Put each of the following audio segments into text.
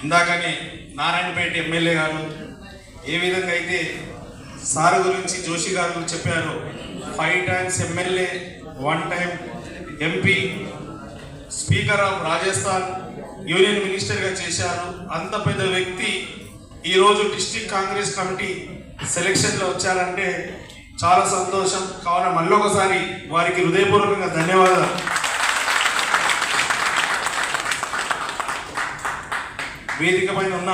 ఇందాకనే నారాయణపేట ఎమ్మెల్యే గారు ఏ విధంగా అయితే సార్ గురించి జోషి గారు చెప్పారు, 5 times MLA, 1 time MP, speaker of Rajasthan, union మినిస్టర్గా చేశారు. అంత పెద్ద వ్యక్తి ఈరోజు డిస్ట్రిక్ట్ కాంగ్రెస్ కమిటీ సెలక్షన్లో వచ్చారంటే చాలా సంతోషం. కావున మళ్ళొకసారి వారికి హృదయపూర్వకంగా ధన్యవాదాలు. వేదిక పైన ఉన్న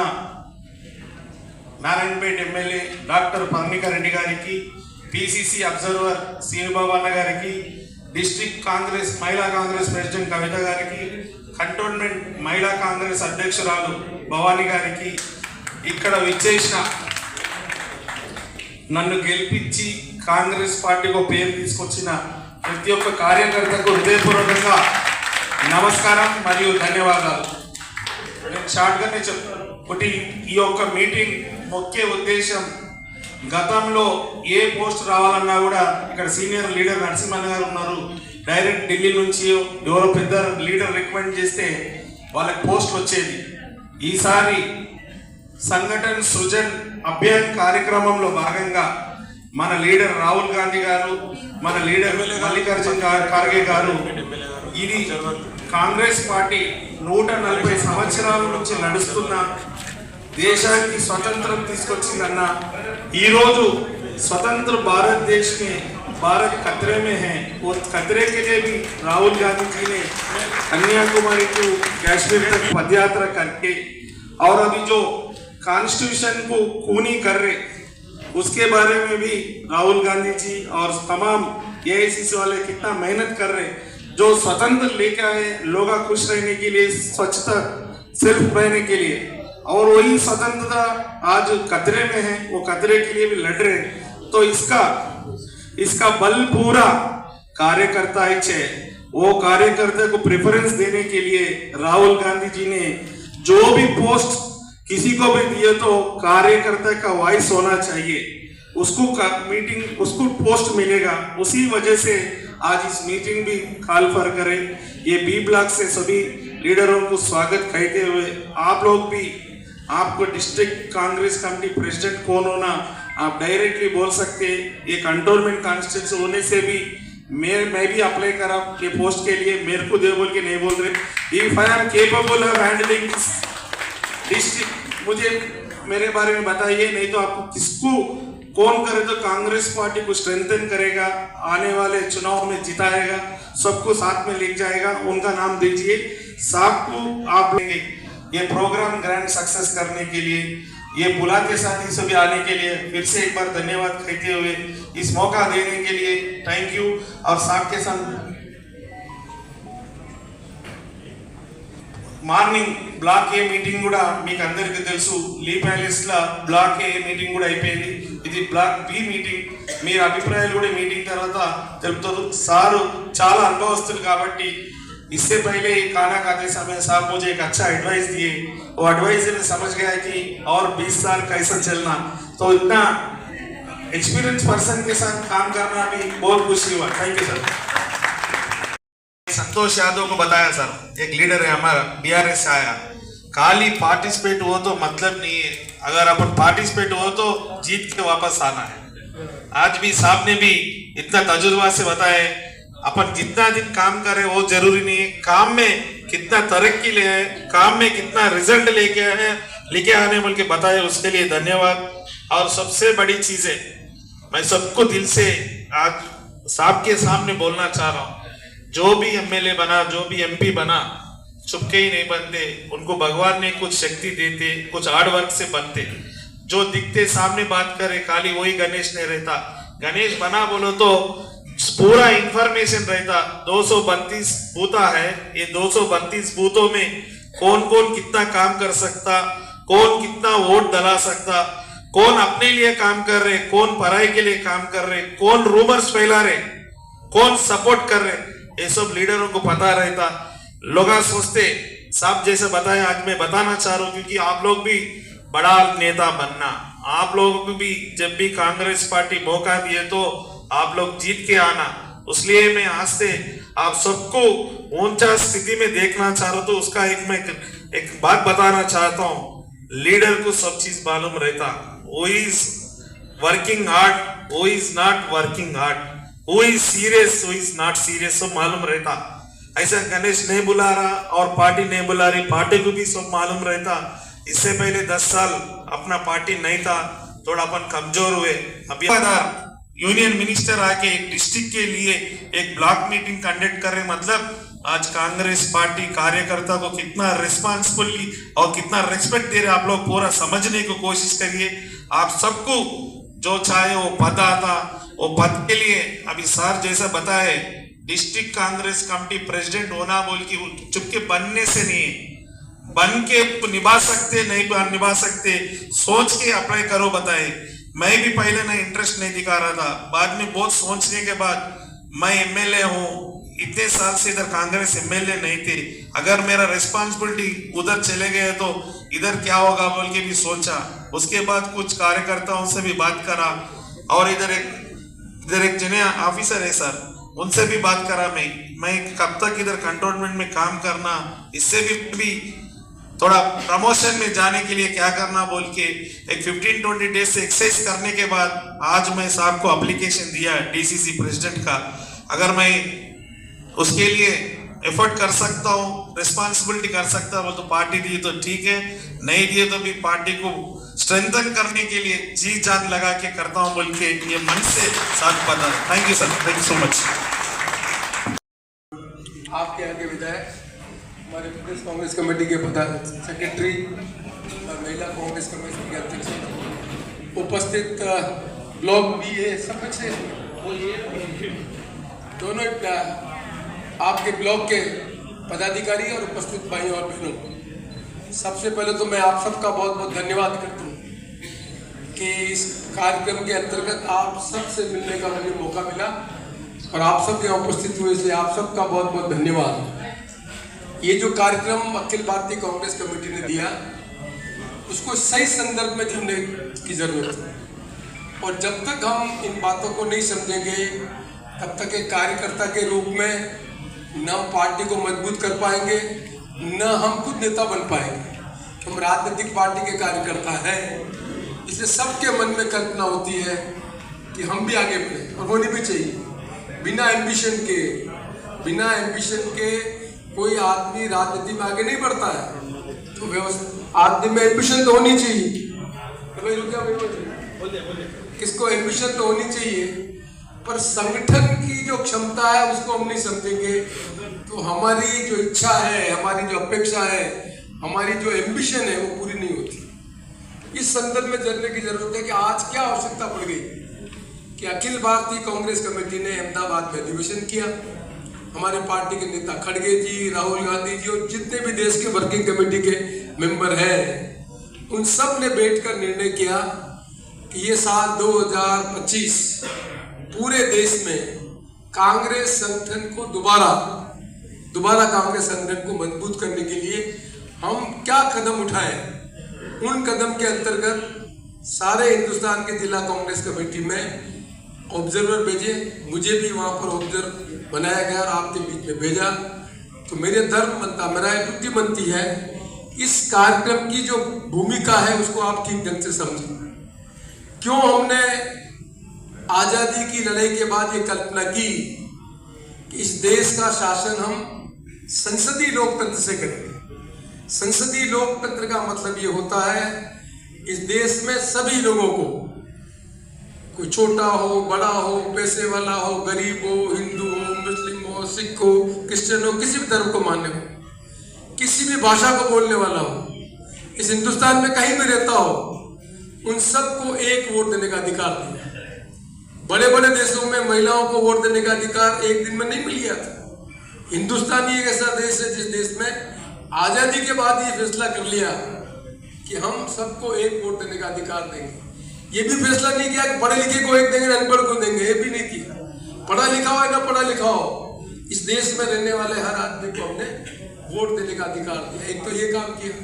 నారాయణపేట ఎమ్మెల్యే డాక్టర్ పర్ణికా రెడ్డి గారికి, పిసిసి అబ్జర్వర్ శ్రీనుబాబు అన్న గారికి, డిస్ట్రిక్ట్ కాంగ్రెస్ మహిళా కాంగ్రెస్ ప్రెసిడెంట్ కవిత గారికి, కంటోన్మెంట్ మహిళా కాంగ్రెస్ అధ్యక్షురాలు భవానీ గారికి, ఇక్కడ విచ్చేసిన నన్ను గెలిపించి కాంగ్రెస్ పార్టీకి పేరు తీసుకొచ్చిన ప్రతి ఒక్క కార్యకర్తకు హృదయపూర్వకంగా నమస్కారం మరియు ధన్యవాదాలు. నేను షార్ట్గానే చెప్తాను. ఒకటి, ఈ యొక్క మీటింగ్ ముఖ్య ఉద్దేశం, గతంలో ఏ పోస్ట్ రావాలన్నా కూడా ఇక్కడ సీనియర్ లీడర్ నరసింహన్ గారు ఉన్నారు, డైరెక్ట్ ఢిల్లీ నుంచి ఎవరో పెద్ద లీడర్ రికమెండ్ చేస్తే వాళ్ళకి పోస్ట్ వచ్చేది. ఈసారి సంఘటన సృజన్ అభియాన్ కార్యక్రమంలో భాగంగా మన లీడర్ రాహుల్ గాంధీ గారు, మన లీడర్ మల్లికార్జున ఖార్గే గారు, ఇది కాంగ్రెస్ పార్టీ 140 సంవత్సరాల నుంచి నడుస్తున్న దేశానికి స్వతంత్రం తీసుకొచ్చిందన్న, ఈరోజు స్వతంత్ర భారతదేश में भारत खतरे में है, और खतरे के लिए भी राहुल गांधी जी ने कन्याकुमारी को कश्मीर तक पदयात्रा करके, और अभी जो कॉन्स्टिट्यूशन को खूनी कर रहे उसके बारे में भी राहुल गांधी जी और तमाम एआईसीसी वाले कितना मेहनत कर रहे, जो स्वतंत्र लेके आए लोग खुश रहने के लिए, स्वच्छता सिर्फ रहने के लिए, और वही स्वतंत्रता आज खतरे में है, वो खतरे के लिए भी लड़ रहे। तो इसका बल पूरा कार्यकर्ता ही है। वो कार्यकर्ता को प्रेफरेंस देने के लिए राहुल गांधी जी ने जो भी पोस्ट किसी को भी दिए तो कार्यकर्ता का वॉइस होना चाहिए, उसको पोस्ट मिलेगा। उसी वजह से आज इस मीटिंग भी कॉल पर करें। ये बी ब्लॉक से सभी लीडरों को स्वागत कहते हुए, आप लोग भी, आपको डिस्ट्रिक्ट कांग्रेस कमेटी प्रेसिडेंट कौन होना आप डायरेक्टली बोल सकते। ये कंटोनमेंट कॉन्स्टिट्यूंसी होने से भी मैं भी अप्लाई करा ये पोस्ट के लिए, मेरे को दे बोल के नहीं बोल रहे। If I am capable of handling district, मुझे मेरे बारे में बताइए, नहीं तो आपको किसको कौन करे तो कांग्रेस पार्टी को स्ट्रेंथन करेगा, आने वाले चुनाव में जिताएगा, सबको साथ में ले जाएगा, उनका नाम दीजिए। सबको आप लेंगे ये प्रोग्राम ग्रैंड सक्सेस करने के लिए, ये बुलाते साथी सभी आने के लिए फिर से एक बार धन्यवाद कहते हुए इस मौका देने के लिए थैंक यू। और साथ के साथ మార్నింగ్ బ్లాక్ ఏ మీటింగ్ కూడా మీకు అందరికీ తెలుసు, లీ ప్యాలెస్ లా బ్లాక్ ఏ మీటింగ్ కూడా అయిపోయింది. ఇది బ్లాక్ బి మీటింగ్. మీరు అభిప్రాయాలు కూడా మీటింగ్ తర్వాత తెలుపుతారు. సారు చాలా అనుభవస్తులు కాబట్టి इससे पहले खाना खाते समय साहब मुझे एक अच्छा एडवाइस दिए, वो एडवाइस ने समझ गया कि और 20 साल कैसा चलना, तो इतना एक्सपीरियंस पर्सन के साथ काम करना भी बहुत खुशी हुआ। Thank you sir. Santosh Yadav को बताया सर, एक लीडर है हमारा, बीआरएस से आया, खाली पार्टिसिपेट हो तो मतलब नहीं है, अगर अपन पार्टिसिपेट हो तो जीत के वापस आना है। आज भी साहब ने भी इतना तजुर्बा से बताया, अपन जितना दिन काम करे वो जरूरी नहीं है, काम में कितना तरक्की ले आए, काम में कितना रिजल्ट लेके आने बोल के बताए, उसके लिए धन्यवाद। और सबसे बड़ी चीज है, मैं सबको दिल से आज साहब के सामने बोलना चाह रहा हूँ, जो भी एमएलए बना, जो भी एमपी बना, चुपके ही नहीं बनते, उनको भगवान ने कुछ शक्ति देते, कुछ हार्ड वर्क से बनते। जो दिखते सामने बात करे खाली वही गणेश नहीं रहता। गणेश बना बोलो तो पूरा इंफॉर्मेशन रहता। 232 बूथा है, ये 232 बूथों में कौन कौन कितना काम कर सकता, कौन कितना वोट डला सकता, कौन अपने लिए काम कर रहे, कौन पढ़ाई के लिए काम कर रहे, कौन रूमर्स फैला रहे, कौन सपोर्ट कर रहे, ये सब लीडरों को पता रहता। लोग सोचते साहब जैसे बताया, आज मैं बताना चाह रहा हूँ क्योंकि आप लोग भी बड़ा नेता बनना, आप लोगों को भी जब भी कांग्रेस पार्टी मौका दिए तो आप लोग जीत के आना। इसलिए मैं आज से आप सबको ऊंचा स्थिति में देखना चाह रहा हूँ, तो उसका एक मैं एक बात बताना चाहता हूँ, लीडर को सब चीज मालूम रहता, वो इज वर्किंग हार्ड, वो इज नॉट वर्किंग हार्ड, वो इज सीरियस, वो इज नॉट सीरियस, सब मालूम रहता। ऐसा गणेश नहीं बुला रहा और पार्टी नहीं बुला रही, पार्टी को भी सब मालूम रहता। इससे पहले 10 साल अपना पार्टी नहीं था, थोड़ा अपन कमजोर हुए। अभी यूनियन मिनिस्टर आके एक डिस्ट्रिक्ट के लिए एक ब्लॉक मीटिंग कंडक्ट कर रहे, मतलब आज कांग्रेस पार्टी कार्यकर्ता को कितना रिस्पॉन्सिबली और कितना रिस्पेक्ट दे रहे, आप लोग पूरा समझने की कोशिश करिए। आप सबको जो चाहे वो पद आता, वो पद के लिए अभी सर जैसा बताए, डिस्ट्रिक्ट कांग्रेस कमेटी प्रेसिडेंट होना बोल के चुपके बनने से नहीं, बन के निभा सकते नहीं निभा सकते, सोच के अप्लाई करो बताए। मैं भी पहले ना इंटरेस्ट नहीं दिखा रहा था, बाद में बहुत सोचने के बाद मैं एमएलए हूँ, इतने साल से इधर कांग्रेस एमएलए नहीं थे, अगर मेरा रिस्पांसिबिलिटी उधर चले गए तो इधर क्या होगा बोल के भी सोचा। उसके बाद कुछ कार्यकर्ताओं से भी बात करा और इधर एक जने ऑफिसर है सर, उनसे भी बात करा। मैं कब तक इधर कंटोनमेंट में काम करना, इससे भी थोड़ा प्रमोशन में जाने के लिए क्या करना बोल के एक 15-20 डेज से एक्सरसाइज करने के बाद आज मैं साहब को एप्लीकेशन दिया डीसीसी प्रेसिडेंट का। अगर मैं उसके लिए एफर्ट कर सकता हूँ, रिस्पॉन्सिबिलिटी कर सकता हूँ तो पार्टी दी तो ठीक है, नहीं दिए तो भी पार्टी को स्ट्रेंथन करने के लिए जी जान लगा के करता हूँ बोल के ये मन से साथ बता। Thank you sir, thank you so much. आपके आगे विधायक, हमारे प्रदेश कांग्रेस कमेटी के प्रधान सेक्रेटरी और महिला कांग्रेस कमेटी के अध्यक्ष, उपस्थित ब्लॉक भी है, सब अच्छे दोनों आपके ब्लॉक के पदाधिकारी और उपस्थित भाइयों और बहनों, सबसे पहले तो मैं आप सबका बहुत बहुत धन्यवाद करता हूँ कि इस कार्यक्रम के अंतर्गत आप सबसे मिलने का मुझे मौका मिला और आप सब यहाँ उपस्थित हुए, इसलिए आप सबका बहुत बहुत धन्यवाद। ये जो कार्यक्रम अखिल भारतीय कांग्रेस कमेटी ने दिया, उसको सही संदर्भ में जुड़ने की जरूरत है और जब तक हम इन बातों को नहीं समझेंगे तब तक एक कार्यकर्ता के रूप में न पार्टी को मजबूत कर पाएंगे, न हम खुद नेता बन पाएंगे। हम राजनीतिक पार्टी के कार्यकर्ता हैं, इसलिए सबके मन में कल्पना होती है कि हम भी आगे बढ़े और होनी भी चाहिए। बिना एम्बिशन के कोई आदमी राजनीति में आगे नहीं बढ़ता है, तो व्यवस्था आदमी में एम्बिशन तो होनी चाहिए। किसको एम्बिशन तो होनी चाहिए, पर संगठन की जो क्षमता है उसको हम नहीं समझेंगे तो हमारी जो इच्छा है, हमारी जो अपेक्षा है, हमारी जो एम्बिशन है वो पूरी नहीं होती। इस संदर्भ में जानने की जरूरत है कि आज क्या आवश्यकता पड़ गई कि अखिल भारतीय कांग्रेस कमेटी ने अहमदाबाद में अधिवेशन किया। हमारे पार्टी के नेता खड़गे जी, राहुल गांधी जी और जितने भी देश के वर्किंग कमेटी के मेंबर हैं, उन सब ने बैठकर निर्णय किया कि ये साल 2025 पूरे देश में कांग्रेस संगठन को दोबारा कांग्रेस संगठन को मजबूत करने के लिए हम क्या कदम उठाएं। उन कदम के अंतर्गत सारे हिंदुस्तान के जिला कांग्रेस कमेटी में ऑब्जर्वर भेजे, मुझे भी वहां पर ऑब्जर्वर बनाया गया और आपके बीच में भेजा। तो मेरे धर्म बनता, मेरा ड्यूटी बनती है इस कार्यक्रम की जो भूमिका है उसको आप ठीक ढंग से समझें। क्यों हमने आजादी की लड़ाई के बाद ये कल्पना की कि इस देश का शासन हम संसदीय लोकतंत्र से करेंगे। संसदीय लोकतंत्र का मतलब ये होता है इस देश में सभी लोगों को, कोई छोटा हो, बड़ा हो, पैसे वाला हो, गरीब हो, हिंदू हो, मुस्लिम हो, सिख हो, क्रिश्चियन हो, किसी भी धर्म को मानने हो, किसी भी भाषा को बोलने वाला हो, इस हिंदुस्तान में कहीं भी रहता हो, उन सबको एक वोट देने का अधिकार दिया। बड़े बड़े देशों में महिलाओं को वोट देने का अधिकार एक दिन में नहीं मिल गया था। हिंदुस्तान ही एक ऐसा देश है जिस देश में आजादी के बाद ये फैसला कर लिया कि हम सबको एक वोट देने का अधिकार देंगे। ये भी फैसला नहीं किया कि पढ़े लिखे को एक देंगे, अनपढ़ को देंगे, ये भी नहीं किया। पढ़ा लिखा हो या ना पढ़ा लिखा हो, इस देश में रहने वाले हर आदमी को हमने वोट देने का अधिकार दिया। एक तो ये काम किया।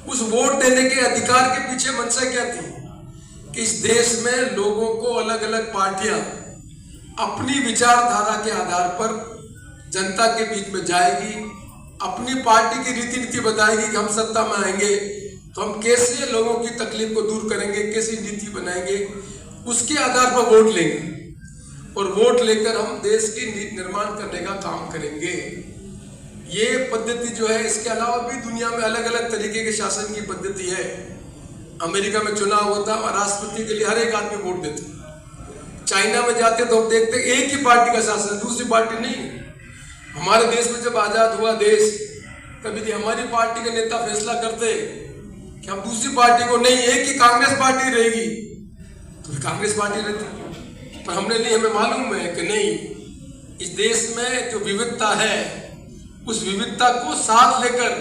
उस वोट देने के अधिकार के पीछे मंशा क्या थी कि इस देश में लोगों को अलग अलग पार्टियां अपनी विचारधारा के आधार पर जनता के बीच में जाएगी, अपनी पार्टी की रीति नीति बताएगी कि हम सत्ता में आएंगे तो हम कैसे लोगों की तकलीफ को दूर करेंगे, कैसी नीति बनाएंगे, उसके आधार पर वोट लेंगे और वोट लेकर हम देश की निर्माण करने का काम करेंगे। ये पद्धति जो है, इसके अलावा भी दुनिया में अलग अलग तरीके के शासन की पद्धति है। अमेरिका में चुनाव होता है और राष्ट्रपति के लिए हर एक आदमी वोट देता। चाइना में जाते तो हम देखते एक ही पार्टी का शासन, दूसरी पार्टी नहीं। हमारे देश में जब आजाद हुआ देश, तभी हमारी पार्टी के नेता फैसला करते कि हम दूसरी पार्टी को नहीं, एक ही कांग्रेस पार्टी रहेगी, तो कांग्रेस पार्टी रहती। पर हमने नहीं, हमें मालूम है कि नहीं, इस देश में जो विविधता है उस विविधता को साथ लेकर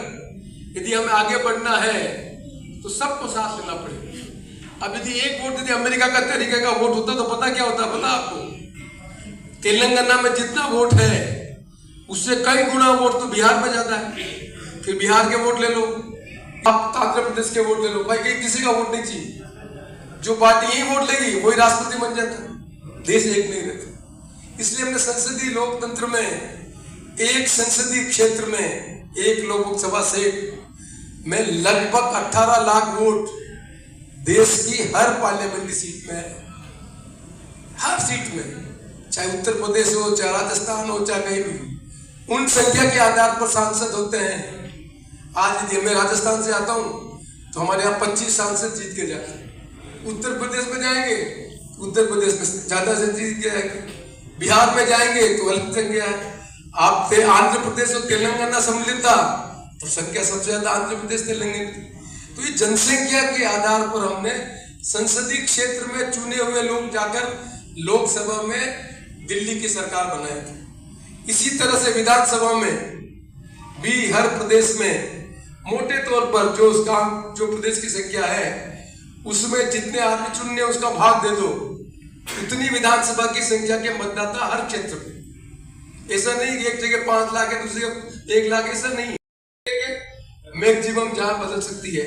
यदि हमें आगे बढ़ना है तो सबको साथ लेना पड़ेगा। अब यदि एक वोट यदि अमेरिका का तरीके का वोट होता तो पता क्या होता, पता आपको? तेलंगाना में जितना वोट है उससे कई गुना वोट तो बिहार में ज्यादा है। फिर बिहार के वोट ले लो, आप आंध्र प्रदेश के वोट ले लो, भाई किसी का वोट नहीं चाहिए। जो पार्टी यही वोट लेगी वही राष्ट्रपति बन जाता, देश एक नहीं रहता। इसलिए हमने संसदीय लोकतंत्र में एक संसदीय क्षेत्र में एक लोकसभा सीट में लगभग 18 लाख वोट देश की हर पार्लियामेंट्री सीट में, हर सीट में, चाहे उत्तर प्रदेश हो, चाहे राजस्थान हो, चाहे कहीं भी, उन संख्या के आधार पर सांसद होते हैं। आज यदि मैं राजस्थान से आता हूं तो हमारे यहाँ 25 सांसद जीत के जाते हैं। उत्तर प्रदेश में जाएंगे, उत्तर प्रदेश में ज्यादा से जीत के आएंगे। बिहार में जाएंगे तो अलग संख्या है। आप आंध्र प्रदेश और तेलंगाना सम्मिलित था तो संख्या सबसे ज्यादा आंध्र प्रदेश तेलंगाना थी। तो ये जनसंख्या के आधार पर हमने संसदीय क्षेत्र में चुने हुए लोग जाकर लोकसभा में दिल्ली की सरकार बनाई थी। इसी तरह से विधानसभा में भी हर प्रदेश में मोटे तौर पर जो प्रदेश की संख्या है उसमें जितने आदमी चुनने उसका भाग दे दो, उतनी विधानसभा की संख्या के मतदाता हर क्षेत्र में। ऐसा नहीं कि एक जगह 5 लाख है, दूसरी जगह 1 लाख, ऐसा नहीं। मैक्सिमम जहां बदल सकती है।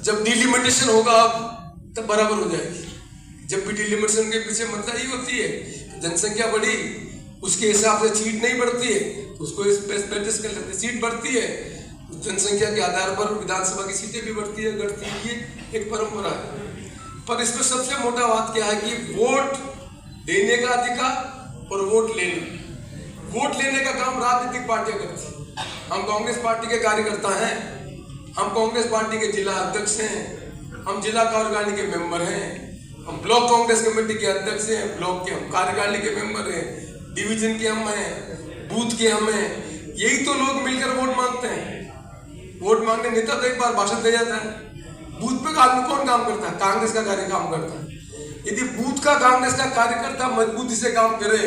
जब डिलिमिटेशन होगा अब तब बराबर हो जाएगी। जब भी डिलिमिटेशन के पीछे मतलब ही होती है, जनसंख्या बढ़ी उसके हिसाब से सीट नहीं बढ़ती है तो उसको एडजस्ट कर लेते। सीट बढ़ती है जनसंख्या के आधार पर विधानसभा की सीटें भी बढ़ती है, घटती है, ये एक परंपरा है। पर इसमें सबसे मोटा बात क्या है कि वोट देने का अधिकार और वोट लेने का काम राजनीतिक पार्टियां करती है। हम कांग्रेस पार्टी के कार्यकर्ता हैं, हम कांग्रेस पार्टी के जिला अध्यक्ष हैं, हम जिला कार्यकारिणी के मेंबर हैं, हम ब्लॉक कांग्रेस कमेटी के अध्यक्ष हैं, ब्लॉक के हम कार्यकारिणी के मेंबर हैं, डिवीजन के हम हैं, बूथ के हम हैं। यही तो लोग मिलकर वोट मांगते हैं। वोट मांगने नेता तो एक बार भाषण दे जाता है, बूथ पे आदमी कौन काम करता है? कांग्रेस का कार्य काम करता है। यदि बूथ का कांग्रेस का कार्यकर्ता मजबूती से काम करे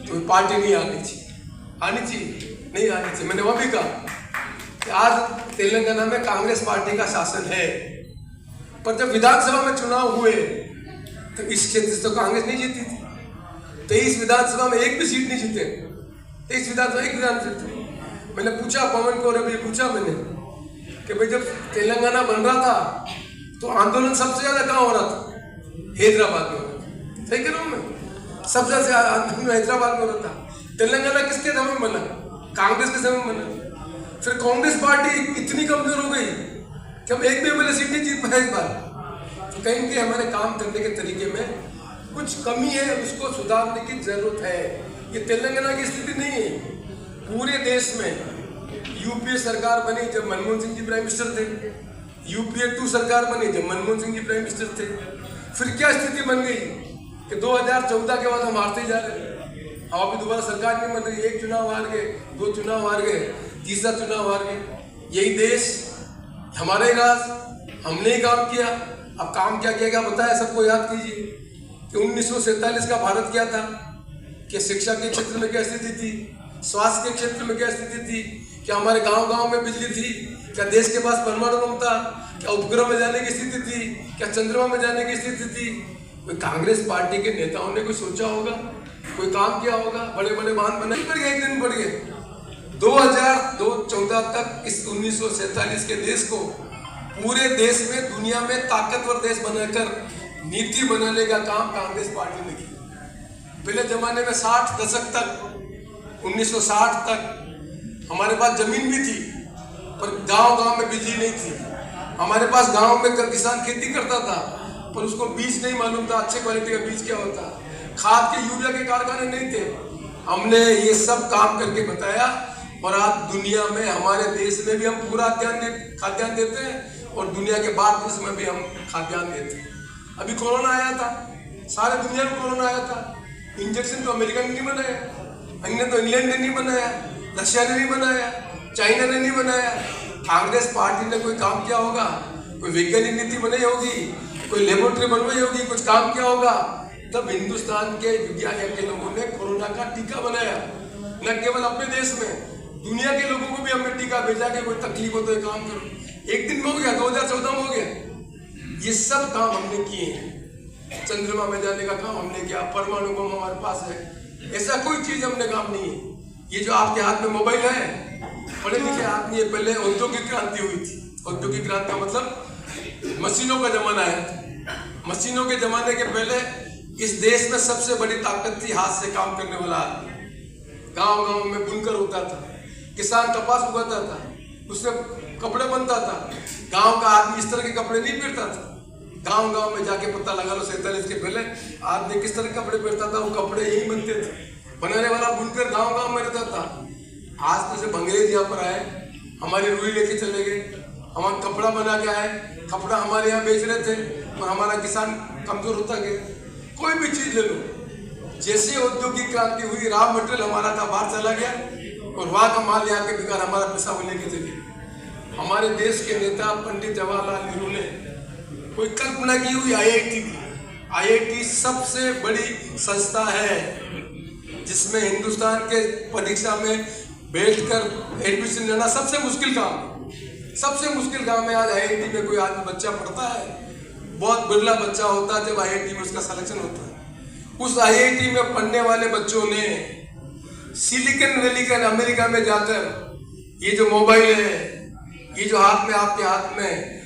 तो पार्टी नहीं आनी चाहिए, नहीं आनी चाहिए। मैंने वो भी कहा कि आज तेलंगाना में कांग्रेस पार्टी का शासन है, पर जब विधानसभा में चुनाव हुए तो इस क्षेत्र से तो कांग्रेस नहीं जीती थी। 23 विधानसभा में एक भी सीट नहीं जीते, 23 विधानसभा एक विधानसभा। मैंने पूछा पवन को, अभी पूछा मैंने कि भाई जब तेलंगाना बन रहा था तो आंदोलन सबसे ज्यादा कहाँ हो रहा था? हैदराबाद में हो रहा था। सही कह रहा हूँ मैं? सबसे ज्यादा आंदोलन हैदराबाद में हो रहा था। तेलंगाना किसके समय में बना? कांग्रेस के समय में बना। फिर कांग्रेस पार्टी इतनी कमजोर हो गई कि हम एक भी एमएलए सीट नहीं जीत पाए इस बार। तो कहीं कि हमारे काम करने के तरीके में कुछ कमी है, उसको सुधारने की जरूरत है। ये तेलंगाना की स्थिति नहीं है, पूरे देश में। यूपीए सरकार बनी जब मनमोहन सिंह जी प्राइम मिनिस्टर थे, यूपीए 2 सरकार बनी जब मनमोहन सिंह जी प्राइम मिनिस्टर थे। फिर क्या स्थिति बन गई कि 2014 के बाद हम हारते जा रहे हैं। हम अभी दोबारा सरकार नहीं बन रही, 1 चुनाव हार गए, 2 चुनाव हार गए, तीसरा चुनाव हार गए। यही देश हमारे राज, हमने ही काम किया। अब काम क्या किया बताया, सबको याद कीजिए कि 1947 का भारत क्या था, कि शिक्षा के क्षेत्र में क्या स्थिति थी, स्वास्थ्य के क्षेत्र में क्या स्थिति थी, क्या हमारे गांव-गांव में बिजली थी, क्या देश के पास परमाणु बम था, क्या उपग्रह में जाने की स्थिति थी, क्या चंद्रमा में जाने की स्थिति थी। कोई कांग्रेस पार्टी के नेताओं ने कोई सोचा होगा, कोई काम किया होगा? बड़े बड़े बांध बने, बढ़ गए, एक दिन बढ़ गए। 2014 तक इस 1947 के देश को पूरे देश में, दुनिया में ताकतवर देश बनाकर नीति बनाने का काम कांग्रेस पार्टी ने किया। पहले जमाने में 60 दशक तक, 1960 तक हमारे पास जमीन भी थी, पर गांव-गांव में बिजली नहीं थी। हमारे पास गांव में किसान खेती करता था, पर उसको बीज नहीं मालूम था, अच्छे क्वालिटी का बीज क्या होता, खाद के यूरिया के कारखाने नहीं थे। हमने ये सब काम करके बताया, और आज दुनिया में, हमारे देश में भी हम पूरा खाद्यान्न देते हैं, और दुनिया के बाहर देश में भी हम खाद्यान्न देते हैं। अभी कोरोना आया था, सारे दुनिया में कोरोना आया था। इंजेक्शन तो अमेरिका ने नहीं बनाया, अन्य तो इंग्लैंड ने नहीं बनाया, रशिया ने नहीं बनाया, चाइना ने नहीं बनाया। कांग्रेस पार्टी ने कोई काम किया होगा, कोई वैज्ञानिक नीति बनाई होगी, कोई लेबोरेटरी बनवाई होगी, कुछ काम किया होगा, तब हिंदुस्तान के विज्ञान के लोगों ने कोरोना का टीका बनाया। न केवल अपने देश में, दुनिया के लोगों को भी हमने टीका भेजा कि कोई तकलीफ हो तो ये काम करो। एक दिन में हो गया, 2014 में हो गया। ये सब काम हमने किए हैं। चंद्रमा में जाने का काम हमने किया, परमाणु बम हमारे पास है। ऐसा कोई चीज हमने काम नहीं है। ये जो आपके हाथ में मोबाइल है, पढ़े लिखे आदमी, ये पहले औद्योगिक क्रांति हुई थी। औद्योगिक क्रांति का मतलब मशीनों का जमाना है। मशीनों के जमाने के पहले इस देश में सबसे बड़ी ताकत थी हाथ से काम करने वाला आदमी। गांव-गांव में बुनकर होता था, किसान कपास उगाता था, उससे कपड़े बनता था। गांव का आदमी इस तरह के कपड़े नहीं पहनता था। गांव-गांव में जाके पता लगा लो, 47 के पहले आदमी किस तरह के कपड़े पहनता था, वो कपड़े यही बनते थे। बनाने वाला बुनकर गांव-गांव में रहता था। आज तो सिर्फ अंग्रेज यहाँ पर आए, हमारी रुई लेके चले गए, हम कपड़ा बना के आए, कपड़ा हमारे यहाँ बेच रहे थे, और हमारा किसान कमजोर होता गया। कोई भी चीज ले लो, जैसे औद्योगिक क्रांति हुई, रॉ मटेरियल हमारा था बाहर चला गया, और वहां का माल यहाँ के बिकार हमारा पैसा वो लेके चले। हमारे देश के नेता पंडित जवाहरलाल नेहरू ने कोई कल्पना की हुई IIT की। IIT सबसे बड़ी संस्था है जिसमें हिंदुस्तान के परीक्षा में बैठकर एडमिशन लेना सबसे मुश्किल काम, सबसे मुश्किल काम है। आज IIT में कोई आदमी बच्चा पढ़ता है, बहुत बिरला बच्चा होता है जब IIT में उसका सिलेक्शन होता है। उस IIT में पढ़ने वाले बच्चों ने सिलिकॉन वैली के अमेरिका में जाकर ये जो मोबाइल है, ये जो हाथ में, आपके हाथ में